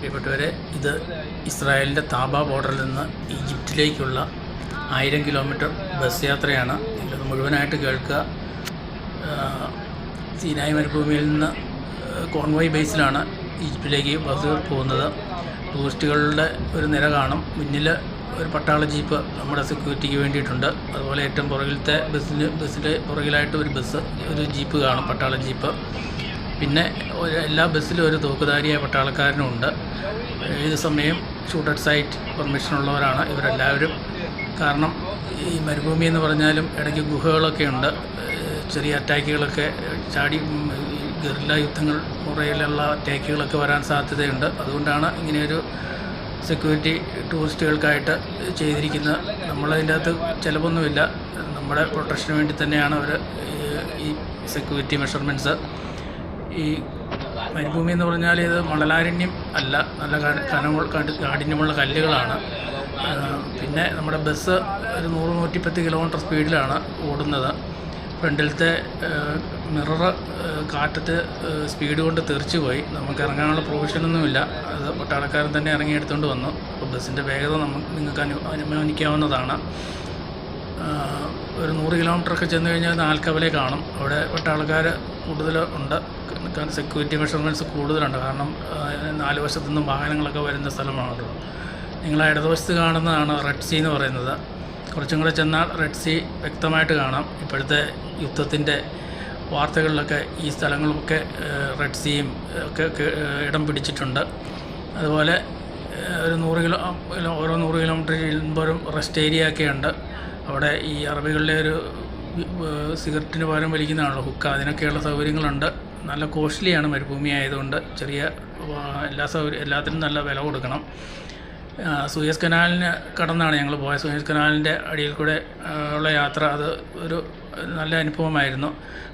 പ്രിയപ്പെട്ടവരെ, ഇത് ഇസ്രായേലിൻ്റെ താബ ബോർഡറിൽ നിന്ന് ഈജിപ്തിലേക്കുള്ള 1000 കിലോമീറ്റർ ബസ് യാത്രയാണ്. ഇത് മുഴുവനായിട്ട് കേൾക്കുക. സീനായ് മരുഭൂമിയിൽ നിന്ന് കോൺവോയ് ബേസിലാണ് ഈജിപ്തിലേക്ക് ബസ് പോകുന്നത്. ടൂറിസ്റ്റുകളുടെ ഒരു നിര കാണും. മുന്നിൽ ഒരു പട്ടാള ജീപ്പ് നമ്മുടെ സെക്യൂരിറ്റിക്ക് വേണ്ടിയിട്ടുണ്ട്. അതുപോലെ ഏറ്റവും പുറകിലത്തെ ബസ്സിൻ്റെ പുറകിലായിട്ട് ഒരു ജീപ്പ് കാണും, പട്ടാള ജീപ്പ്. പിന്നെ എല്ലാ ബസ്സിലും ഒരു തോക്കുധാരിയായ പട്ടാളക്കാരനുമുണ്ട്. ഏത് സമയം ഷൂട്ട് അറ്റ് സൈറ്റ് പെർമിഷനുള്ളവരാണ് ഇവരെല്ലാവരും. കാരണം ഈ മരുഭൂമി എന്ന് പറഞ്ഞാലും ഇടയ്ക്ക് ഗുഹകളൊക്കെ ഉണ്ട്. ചെറിയ അറ്റാക്കുകളൊക്കെ ഗറില്ല യുദ്ധങ്ങൾ മുറയിലുള്ള അറ്റാക്കുകളൊക്കെ വരാൻ സാധ്യതയുണ്ട്. അതുകൊണ്ടാണ് ഇങ്ങനെയൊരു സെക്യൂരിറ്റി ടൂറിസ്റ്റുകൾക്കായിട്ട് ചെയ്തിരിക്കുന്നത്. നമ്മളതിൻ്റെ അകത്ത് ചിലവൊന്നുമില്ല, നമ്മുടെ പ്രൊട്ടക്ഷന് വേണ്ടി തന്നെയാണ് അവർ ഈ സെക്യൂരിറ്റി മെഷർമെൻറ്റ്സ്. ഈ മരുഭൂമി എന്ന് പറഞ്ഞാൽ ഇത് മണലാരണ്യം അല്ല, നല്ല കാഠിന്യമുള്ള കല്ലുകളാണ്. പിന്നെ നമ്മുടെ ബസ് ഒരു 100-110 കിലോമീറ്റർ സ്പീഡിലാണ് ഓടുന്നത്. ഫ്രണ്ടിലത്തെ മിറർ കാറ്റത്ത് സ്പീഡ് കൊണ്ട് തെറിച്ചു പോയി. നമുക്ക് ഇറങ്ങാനുള്ള പ്രൊവിഷനൊന്നുമില്ല. അത് പട്ടാളക്കാരൻ തന്നെ ഇറങ്ങിയെടുത്തുകൊണ്ട് വന്നു. അപ്പോൾ ബസ്സിൻ്റെ വേഗത നിങ്ങൾക്ക് അനുമാനിക്കാവുന്നതാണ്. ഒരു 100 കിലോമീറ്ററൊക്കെ ചെന്ന് കഴിഞ്ഞാൽ നാൽക്കവലെ കാണും. അവിടെ പട്ടാളക്കാർ കൂടുതൽ ഉണ്ട്. സെക്യൂരിറ്റി മെഷർമെൻറ്റ്സ് കൂടുതലുണ്ട്. കാരണം 4 വശത്തു നിന്നും വാഹനങ്ങളൊക്കെ വരുന്ന സ്ഥലമാണല്ലോ. നിങ്ങൾ ഇടതുവശത്ത് കാണുന്നതാണ് റെഡ് സീ എന്ന് പറയുന്നത്. കുറച്ചും കൂടെ ചെന്നാൽ റെഡ് സീ വ്യക്തമായിട്ട് കാണാം. ഇപ്പോഴത്തെ യുദ്ധത്തിൻ്റെ വാർത്തകളിലൊക്കെ ഈ സ്ഥലങ്ങളുമൊക്കെ റെഡ് സീയും ഒക്കെ ഇടം പിടിച്ചിട്ടുണ്ട്. അതുപോലെ ഒരു 100 കിലോമീറ്റർ ചെല്ലുമ്പോഴും റെസ്റ്റ് ഏരിയ ഒക്കെ ഉണ്ട്. അവിടെ ഈ അറബികളുടെ ഒരു സിഗരറ്റിന് പകരം വലിക്കുന്നതാണല്ലോ ഹുക്ക, അതിനൊക്കെയുള്ള സൗകര്യങ്ങളുണ്ട്. നല്ല കോസ്റ്റ്ലിയാണ് മരുഭൂമി ആയതുകൊണ്ട്. എല്ലാത്തിനും നല്ല വില കൊടുക്കണം. സൂയസ് കനാലിന് കടന്നാണ് ഞങ്ങൾ പോയത്. സൂയസ് കനാലിൻ്റെ അടിയിൽ കൂടെ ഉള്ള യാത്ര അത് ഒരു നല്ല അനുഭവമായിരുന്നു.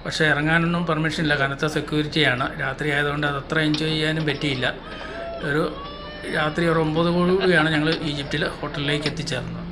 പക്ഷേ ഇറങ്ങാനൊന്നും പെർമിഷനില്ല, കനത്ത സെക്യൂരിറ്റിയാണ്. രാത്രി ആയതുകൊണ്ട് അതത്ര എൻജോയ് ചെയ്യാനും പറ്റിയില്ല. രാത്രി 9 കൂടിയാണ് ഞങ്ങൾ ഈജിപ്തിൽ ഹോട്ടലിലേക്ക് എത്തിച്ചേർന്നത്.